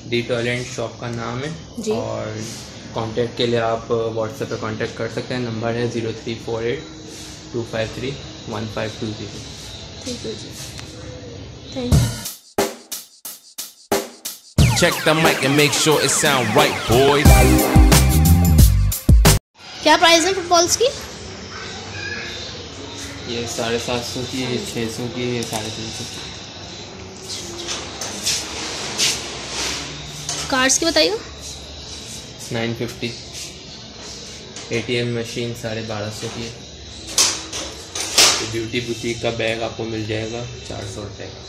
दी toilet shop का नाम है जी। और कांटेक्ट के लिए आप व्हाट्सएप पे कांटेक्ट कर सकते हैं। नंबर है 0348-253-1520। ठीक है जी, thank you. Check the mic and make sure it sound right, boys. क्या प्राइस है फुटबॉल्स की? ये 750 की, 600 की, 350 की। कार्ड्स की बताइएगा। 950। ATM मशीन 1250 की है। ब्यूटी बुटीक का बैग आपको मिल जाएगा 400 रुपये का।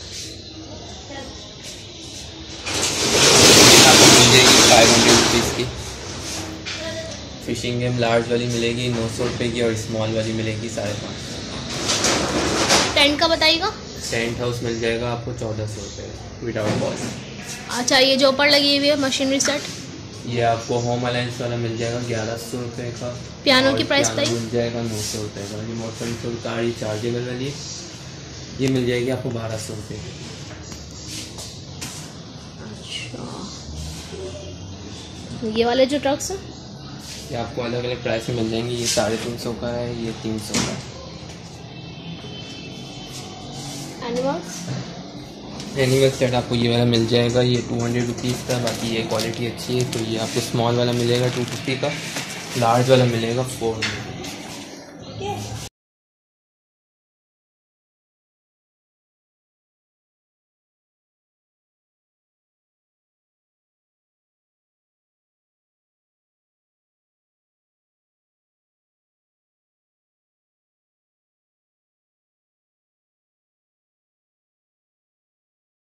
आपको मिल जाएगी 500 रुपीज़ की। फिशिंग गेम लार्ज वाली मिलेगी 900 रुपये की और स्मॉल वाली मिलेगी 550। टेंट का बताइएगा। टेंट हाउस मिल जाएगा आपको 1400 रुपये विदाउट बॉल। अच्छा, ये जो ऊपर लगी हुई है मशीनरी सेट, ये आपको होम अलायंस वाला मिल जाएगा 1100 रुपये का। पियानो की प्राइस बताइए? मिल जाएगा 900 रुपये का। रिमोट कंट्रोल कार चार्जेबल वाली ये मिल जाएगी आपको 1200 रुपये की। अच्छा, ये वाले जो ट्रक्स हैं ये आपको अलग अलग प्राइस में मिल जाएंगे। ये 350 का है, ये 300 का है। एनिमल सेट आपको ये वाला मिल जाएगा, ये 200 रुपीज़ का। बाकी ये क्वालिटी अच्छी है तो ये आपको स्मॉल वाला मिलेगा 250 का, लार्ज वाला मिलेगा 400।